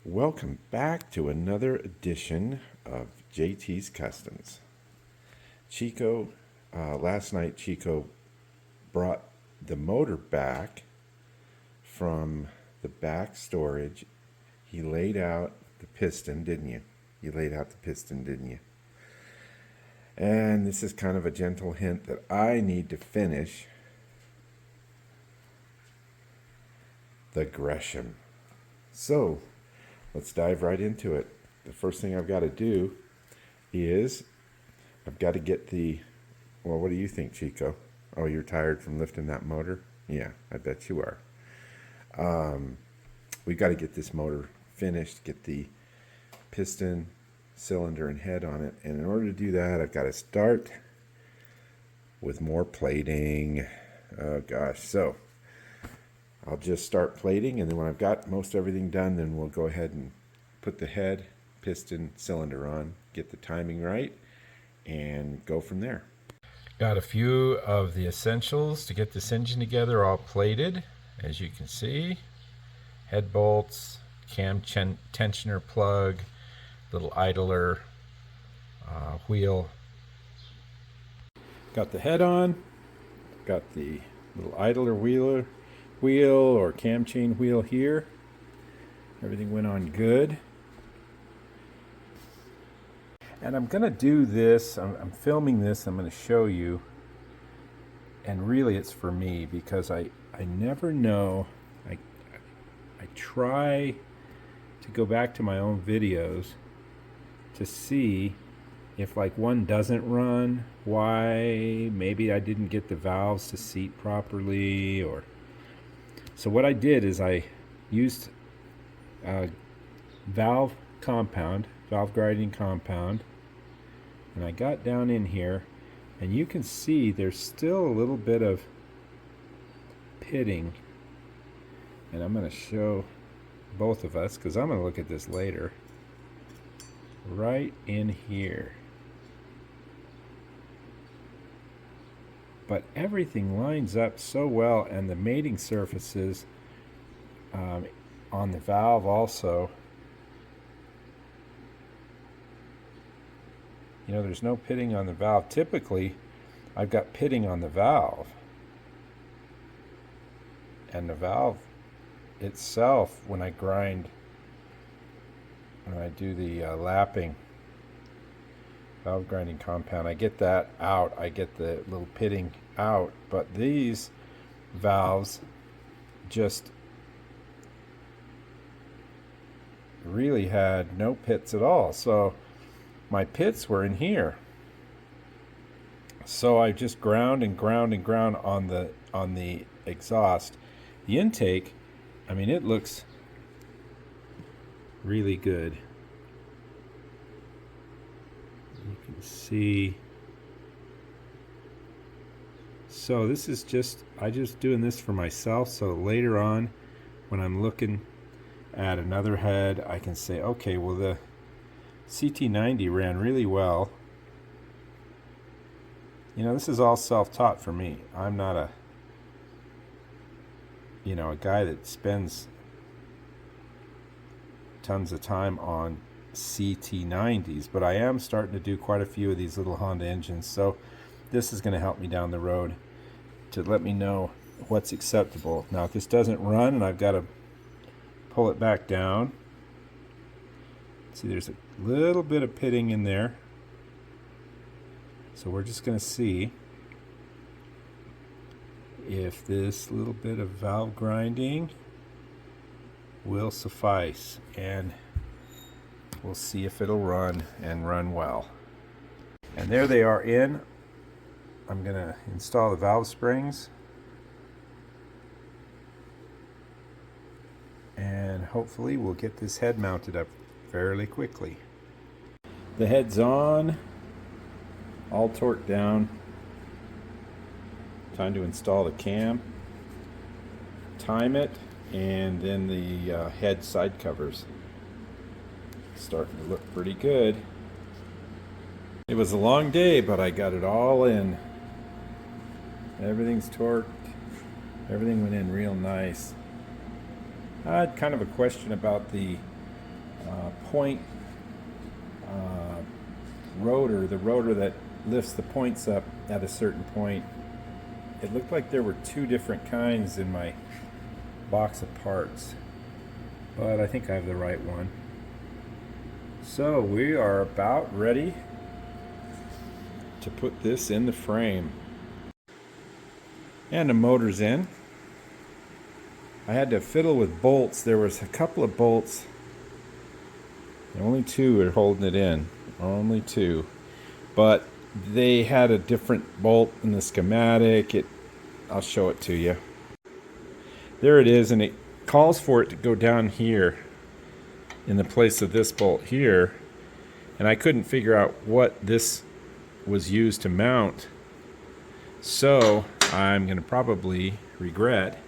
Welcome back to another edition of JT's Customs. Last night Chico brought the motor back from the back storage. He laid out the piston, didn't you? You laid out the piston, didn't you? And this is kind of a gentle hint that I need to finish the Gresham. So, let's dive right into it. The first thing I've got to do is I've got to get well, what do you think, Chico? Oh, you're tired from lifting that motor? Yeah, I bet you are. We've got to get this motor finished, get the piston, cylinder, and head on it. And in order to do that, I've got to start with more plating. Oh, gosh. So I'll just start plating, and then when I've got most everything done, then we'll go ahead and put the head, piston, cylinder on, get the timing right, and go from there. Got a few of the essentials to get this engine together, all plated, as you can see. Head bolts, cam tensioner plug, little idler, wheel. Got the head on, got the little idler wheel or cam chain wheel here. Everything went on good. And I'm going to do this, I'm filming this, I'm going to show you, and really it's for me because I never know. I try to go back to my own videos to see if like one doesn't run, why maybe I didn't get the valves to seat properly, or so what I did is I used valve grinding compound, and I got down in here, and you can see there's still a little bit of pitting, and I'm going to show both of us because I'm going to look at this later. Right in here. But everything lines up so well, and the mating surfaces on the valve also. You know, there's no pitting on the valve. Typically, I've got pitting on the valve. And the valve itself, when I do the lapping, valve grinding compound, I get that out. I get the little pitting out. But these valves just really had no pits at all. So my pits were in here. So I just ground on the exhaust. The intake, I mean, it looks really good. You can see. So this is I'm just doing this for myself, so later on when I'm looking at another head, I can say, okay, well, the CT90 ran really well. You know, this is all self-taught for me. I'm not a guy that spends tons of time on CT90s, but I am starting to do quite a few of these little Honda engines, so this is going to help me down the road to let me know what's acceptable. Now, if this doesn't run and I've got to pull it back down, see there's a little bit of pitting in there, so we're just going to see if this little bit of valve grinding will suffice, and we'll see if it'll run and run well. And there they are in. I'm going to install the valve springs, and hopefully we'll get this head mounted up fairly quickly. The head's on, all torqued down. Time to install the cam, time it, and then the head side covers. Starting to look pretty good. It was a long day, but I got it all in. Everything's torqued. Everything went in real nice. I had kind of a question about the point rotor, the rotor that lifts the points up at a certain point. It looked like there were two different kinds in my box of parts, but I think I have the right one. So we are about ready to put this in the frame. And the motor's in. I had to fiddle with bolts. There was a couple of bolts. Only two are holding it in. Only two. But they had a different bolt in the schematic. I'll show it to you. There it is, and it calls for it to go down here in the place of this bolt here. And I couldn't figure out what this was used to mount. So I'm going to probably regret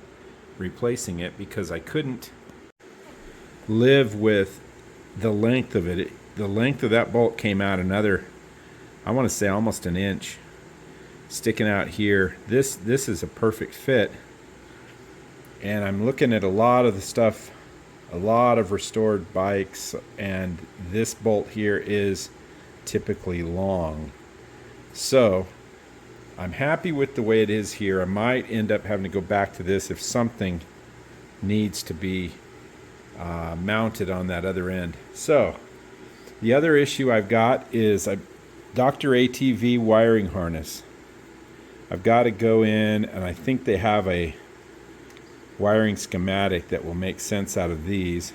replacing it because I couldn't live with the length of it. The length of that bolt came out another, I want to say almost an inch sticking out here. This is a perfect fit. And I'm looking at a lot of the stuff, a lot of restored bikes, and this bolt here is typically long. So I'm happy with the way it is here. I might end up having to go back to this if something needs to be mounted on that other end. So the other issue I've got is a Dr. ATV wiring harness. I've got to go in, and I think they have a wiring schematic that will make sense out of these,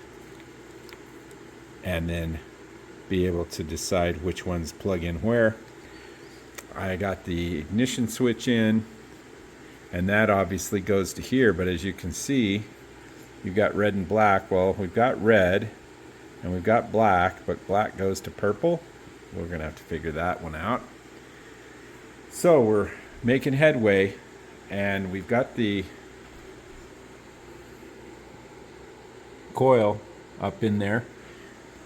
and then be able to decide which ones plug in where. I got the ignition switch in, and that obviously goes to here, but as you can see, you've got red and black. Well, we've got red and we've got black, but black goes to purple. We're going to have to figure that one out. So we're making headway, and we've got the coil up in there,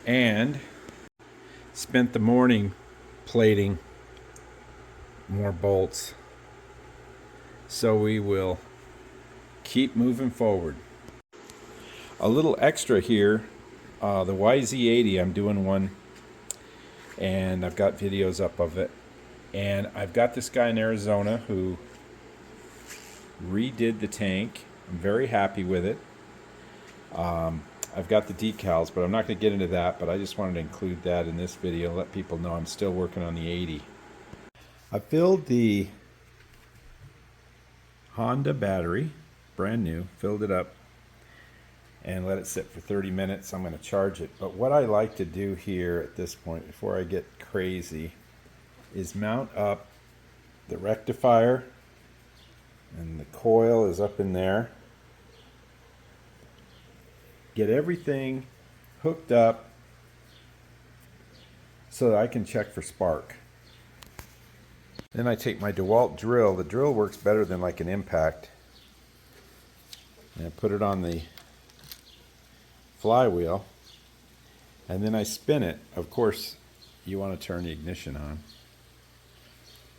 and spent the morning plating more bolts. So we will keep moving forward. A little extra here, the YZ80, I'm doing one, and I've got videos up of it. And I've got this guy in Arizona who redid the tank. I'm very happy with it. I've got the decals, but I'm not going to get into that, but I just wanted to include that in this video, let people know I'm still working on the 80. I filled the Honda battery, brand new, filled it up, and let it sit for 30 minutes. I'm going to charge it. But what I like to do here at this point, before I get crazy, is mount up the rectifier, and the coil is up in there. Get everything hooked up so that I can check for spark. Then I take my DeWalt drill. The drill works better than like an impact. And I put it on the flywheel, and then I spin it. Of course, you want to turn the ignition on.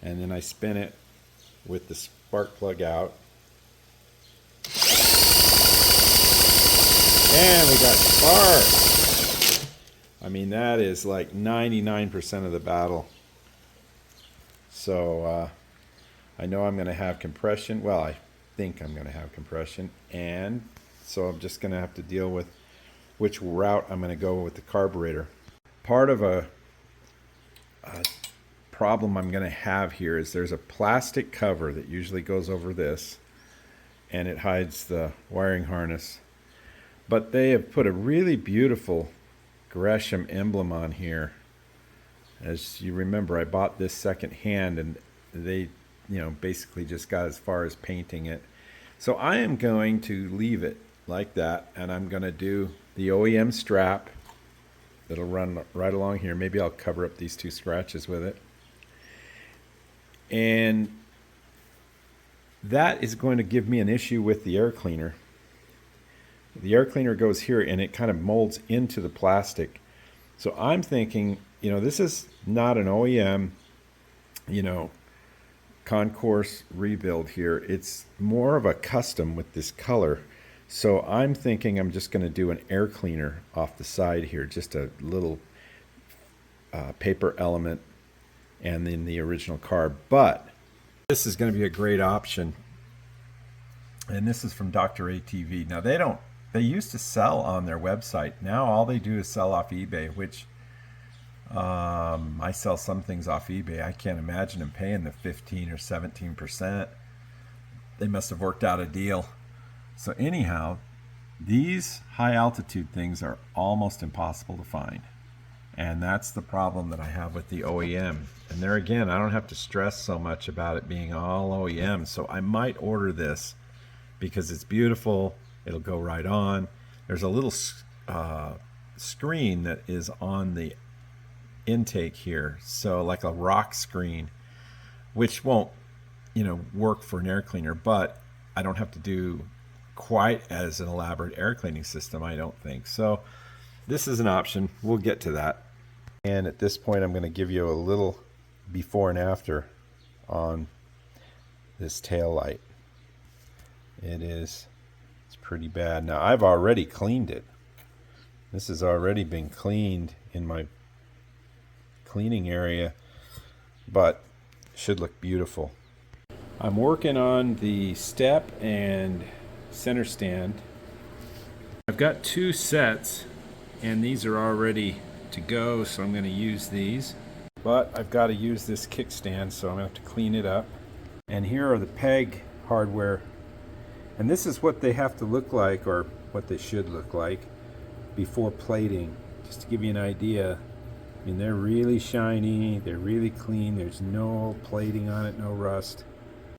And then I spin it with the spark plug out. And we got spark. I mean, that is like 99% of the battle. So I know I'm going to have compression. Well, I think I'm going to have compression. And so I'm just going to have to deal with which route I'm going to go with the carburetor. Part of a problem I'm going to have here is there's a plastic cover that usually goes over this, and it hides the wiring harness. But they have put a really beautiful Gresham emblem on here. As you remember, I bought this second hand, and they, basically just got as far as painting it. So I am going to leave it like that, and I'm going to do the OEM strap that'll run right along here. Maybe I'll cover up these two scratches with it. And that is going to give me an issue with the air cleaner. The air cleaner goes here, and it kind of molds into the plastic. So I'm thinking, this is not an OEM, concourse rebuild here. It's more of a custom with this color. So I'm thinking I'm just going to do an air cleaner off the side here, just a little paper element and then the original carb. But this is going to be a great option. And this is from Dr. ATV. Now they used to sell on their website. Now all they do is sell off eBay, which I sell some things off eBay. I can't imagine them paying the 15 or 17%. They must have worked out a deal. So anyhow, these high altitude things are almost impossible to find. And that's the problem that I have with the OEM. And there again, I don't have to stress so much about it being all OEM. So I might order this because it's beautiful. It'll go right on. There's a little screen that is on the intake here. So like a rock screen, which won't, work for an air cleaner, but I don't have to do quite as an elaborate air cleaning system, I don't think. So this is an option. We'll get to that. And at this point, I'm going to give you a little before and after on this tail light. It's pretty bad. Now I've already cleaned it. This has already been cleaned in my cleaning area, but it should look beautiful. I'm working on the step and center stand. I've got 2 sets and these are already to go, so I'm going to use these. But I've got to use this kickstand, so I'm going to have to clean it up. And here are the peg hardware. And this is what they have to look like, or what they should look like, before plating. Just to give you an idea. I mean, they're really shiny, they're really clean, there's no plating on it, no rust.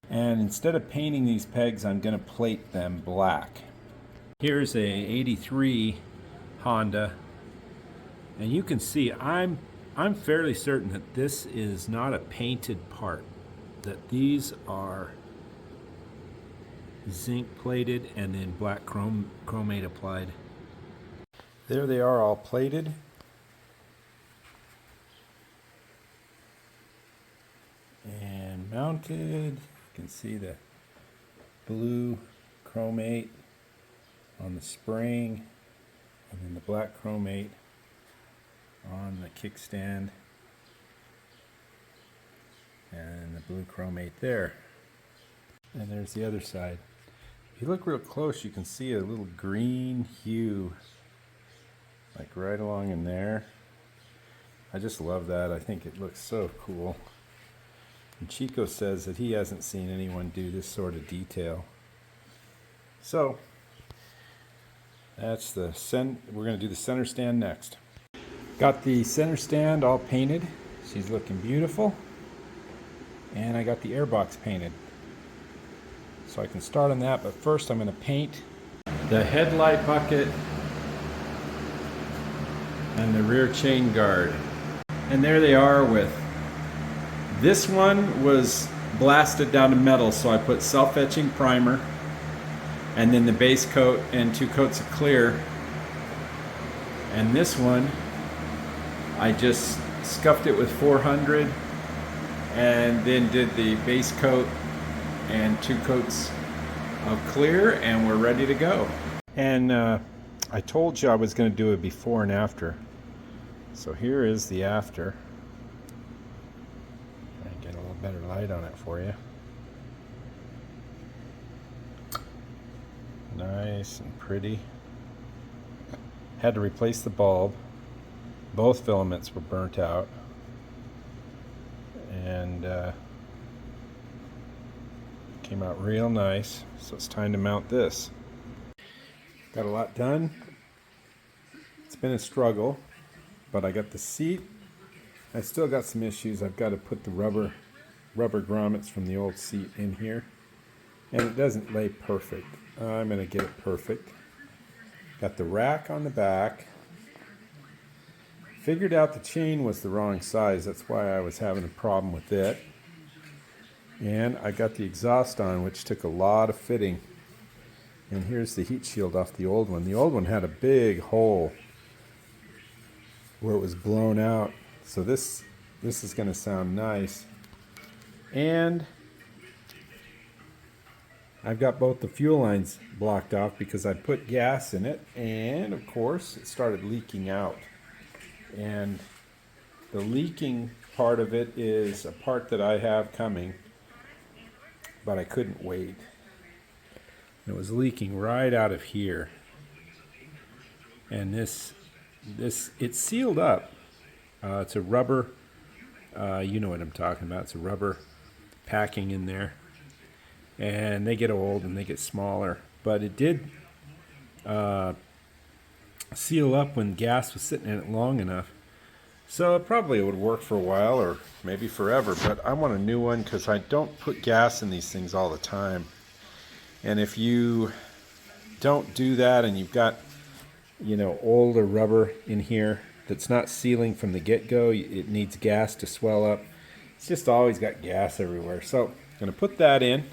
And instead of painting these pegs, I'm going to plate them black. Here's a 83 Honda. And you can see I'm fairly certain that this is not a painted part. That these are zinc plated and then black chromate applied. There they are, all plated. And mounted. You can see the blue chromate on the spring and then the black chromate on the kickstand and the blue chromate there. And there's the other side. If you look real close, you can see a little green hue like right along in there. I just love that. I think it looks so cool. And Chico says that he hasn't seen anyone do this sort of detail. So that's we're going to do the center stand next. Got the center stand all painted. She's looking beautiful. And I got the airbox painted. So I can start on that, but first I'm going to paint the headlight bucket and the rear chain guard. And there they are with, this one was blasted down to metal, so I put self-etching primer and then the base coat and 2 coats of clear. And this one, I just scuffed it with 400 and then did the base coat and 2 coats of clear, and we're ready to go. And I told you I was going to do a before and after. So here is the after. Try and get a little better light on it for you. Nice and pretty. Had to replace the bulb. Both filaments were burnt out. And came out real nice. So it's time to mount this. Got a lot done. It's been a struggle, but I got the seat. I still got some issues. I've got to put the rubber grommets from the old seat in here, and it doesn't lay perfect. I'm going to get it perfect. Got the rack on the back. Figured out the chain was the wrong size. That's why I was having a problem with it. And I got the exhaust on, which took a lot of fitting. And here's the heat shield off the old one. The old one had a big hole where it was blown out. So this is going to sound nice. And I've got both the fuel lines blocked off because I put gas in it, and of course it started leaking out. And the leaking part of it is a part that I have coming, but I couldn't wait. It was leaking right out of here. And this it's sealed up. It's a rubber, you know what I'm talking about. It's a rubber packing in there. And they get old and they get smaller. But it did seal up when gas was sitting in it long enough. So it probably would work for a while or maybe forever. But I want a new one because I don't put gas in these things all the time. And if you don't do that and you've got, you know, older rubber in here that's not sealing from the get-go, it needs gas to swell up. It's just always got gas everywhere. So I'm going to put that in.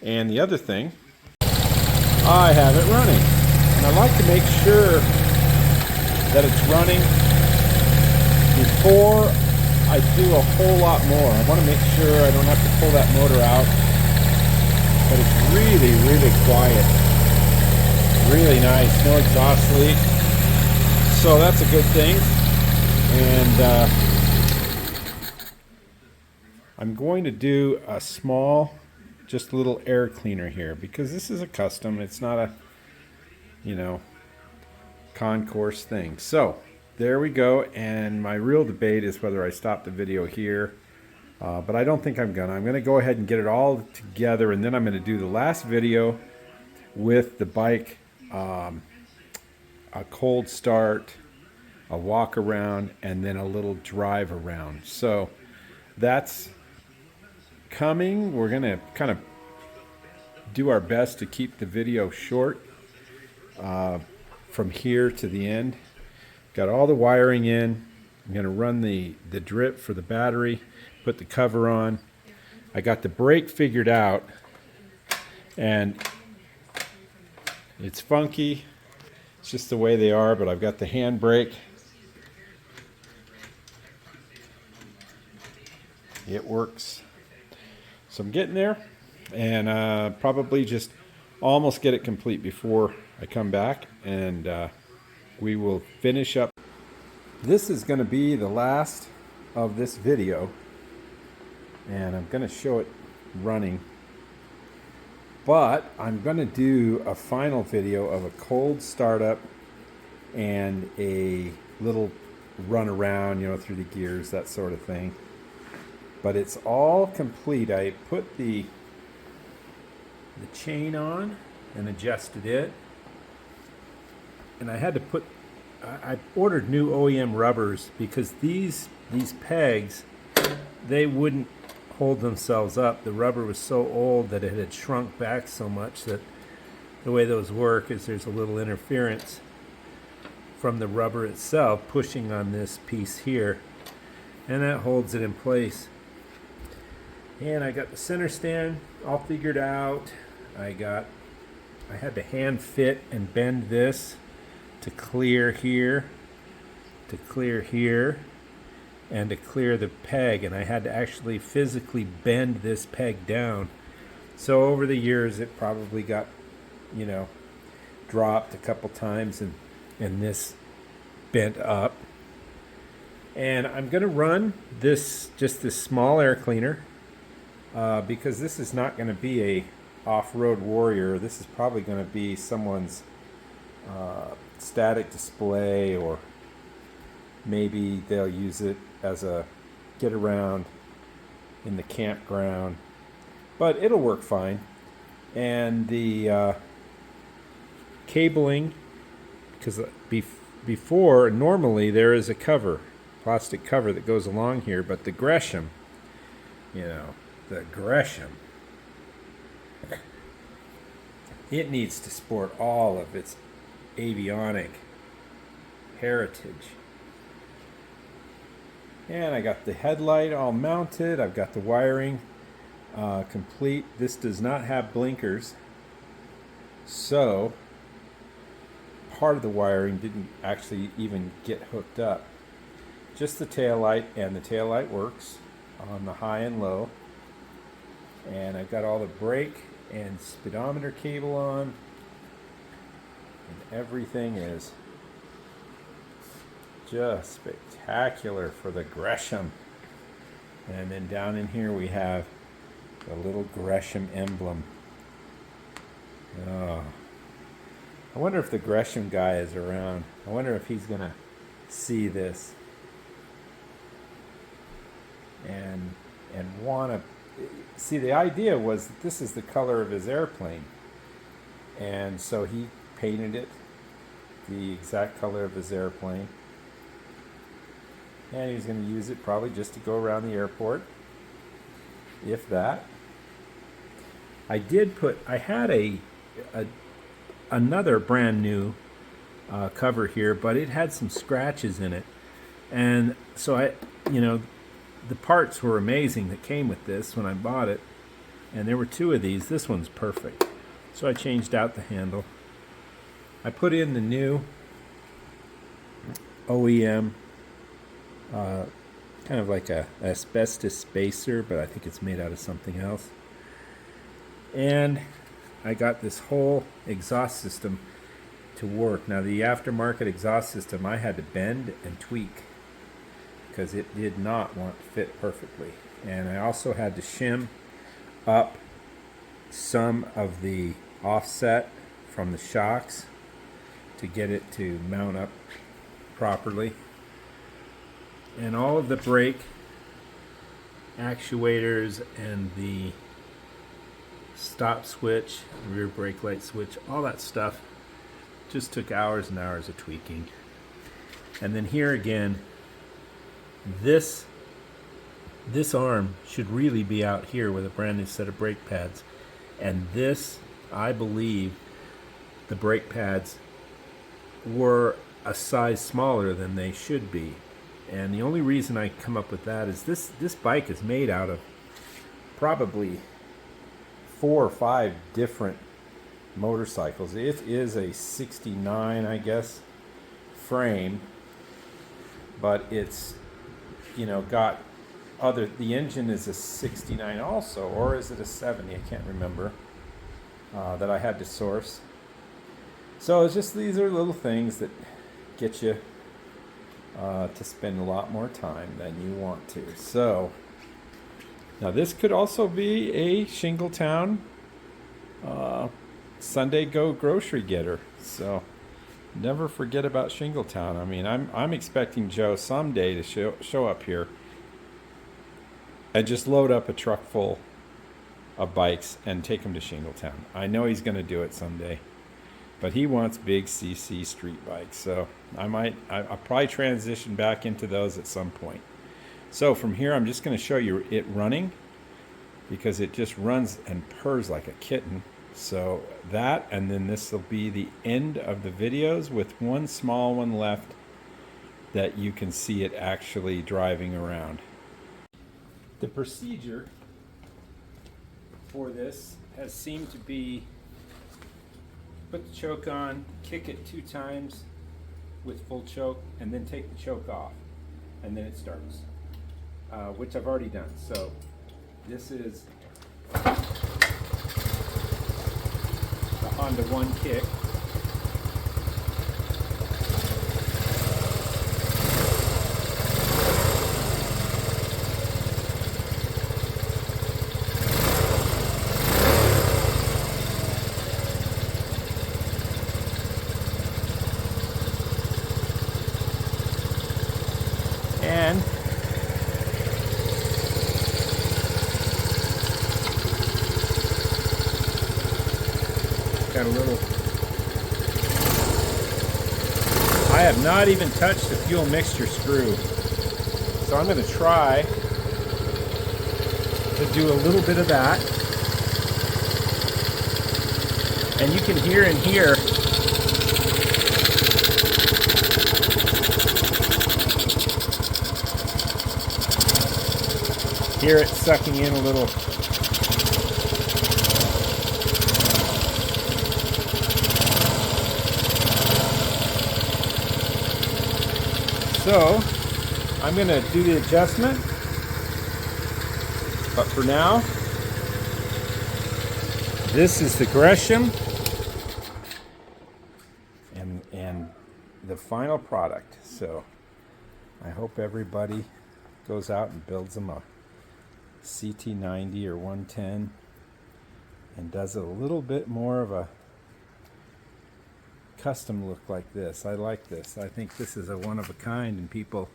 And the other thing, I have it running. And I like to make sure that it's running before I do a whole lot more. I want to make sure I don't have to pull that motor out. But it's really, really quiet. Really nice. No exhaust leak. So that's a good thing. And I'm going to do a small, just a little air cleaner here because this is a custom. It's not a, you know, concourse thing. So there we go. And my real debate is whether I stop the video here. But I don't think I'm gonna. I'm going to go ahead and get it all together, and then I'm going to do the last video with the bike, a cold start, a walk around, and then a little drive around. So that's coming. We're going to kind of do our best to keep the video short from here to the end. Got all the wiring in. I'm going to run the drip for the battery, put the cover on. I got the brake figured out, and it's funky. It's just the way they are, but I've got the hand brake. It works. So I'm getting there, and probably just almost get it complete before I come back, and we will finish up. This is going to be the last of this video, and I'm going to show it running, but I'm going to do a final video of a cold startup and a little run around, you know, through the gears, that sort of thing. But it's all complete. I put the chain on and adjusted it, and I had to put, I ordered new OEM rubbers because these pegs, they wouldn't hold themselves up. The rubber was so old that it had shrunk back so much that the way those work is there's a little interference from the rubber itself pushing on this piece here, and that holds it in place. And I got the center stand all figured out. I had to hand fit and bend this to clear here, to clear here, and to clear the peg. And I had to actually physically bend this peg down. So over the years, it probably got, you know, dropped a couple times, and this bent up. And I'm going to run this, just this small air cleaner, because this is not going to be a off-road warrior. This is probably going to be someone's static display, or maybe they'll use it as a get around in the campground, but it'll work fine. And the cabling, because before, normally there is a cover, plastic cover that goes along here, but the Gresham, you know, the Gresham, it needs to sport all of its avionic heritage. And I got the headlight all mounted. I've got the wiring complete. This does not have blinkers, so part of the wiring didn't actually even get hooked up. Just the tail light, and the tail light works on the high and low. And I've got all the brake and speedometer cable on, and everything is just spectacular for the Gresham. And then down in here we have the little Gresham emblem. Oh, I wonder if the Gresham guy is around. I wonder if he's gonna see this and want to see. The idea was that this is the color of his airplane, and so he painted it the exact color of his airplane, and he's going to use it probably just to go around the airport, if that. I had another brand new cover here, but it had some scratches in it, and so the parts were amazing that came with this when I bought it, and there were two of these. This one's perfect, so I changed out the handle. I put in the new OEM, kind of like a asbestos spacer, but I think it's made out of something else. And I got this whole exhaust system to work. Now the aftermarket exhaust system I had to bend and tweak because it did not want to fit perfectly. And I also had to shim up some of the offset from the shocks to get it to mount up properly. And all of the brake actuators and the stop switch, rear brake light switch, all that stuff just took hours and hours of tweaking. And then here again, this arm should really be out here with a brand new set of brake pads. And this, I believe, the brake pads were a size smaller than they should be. And the only reason I come up with that is this bike is made out of probably 4 or 5 different motorcycles. It is a 69, I guess, frame, but it's got the engine is a 69 also, or is it a 70? I can't remember, that I had to source. So it's just, these are little things that get you to spend a lot more time than you want to. So now this could also be a Shingletown Sunday go grocery getter. So never forget about Shingletown. I mean, I'm expecting Joe someday to show up here and just load up a truck full of bikes and take them to Shingletown. I know he's going to do it someday, but he wants big CC street bikes. So I'll probably transition back into those at some point. So from here, I'm just going to show you it running, because it just runs and purrs like a kitten. So that, and then this will be the end of the videos with one small one left that you can see it actually driving around. The procedure for this has seemed to be put the choke on, kick it 2 times with full choke, and then take the choke off, and then it starts, which I've already done. So this is the Honda One kick. And got a little, I have not even touched the fuel mixture screw. So I'm going to try to do a little bit of that. And you can hear in here, hear it sucking in a little. So I'm going to do the adjustment, but for now this is the Gresham and the final product. So I hope everybody goes out and builds them a CT90 or 110 and does a little bit more of a custom look like this. I like this. I think this is a one of a kind, and people,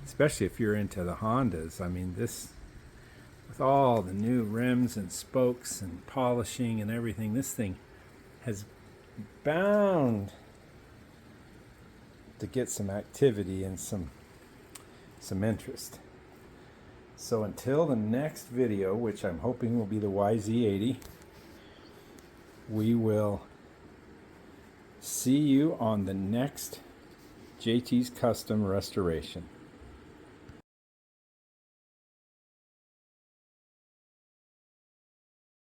especially if you're into the Hondas, I mean, this, with all the new rims and spokes and polishing and everything, this thing has bound to get some activity and some interest. So until the next video, which I'm hoping will be the YZ80, we will see you on the next JT's Custom restoration.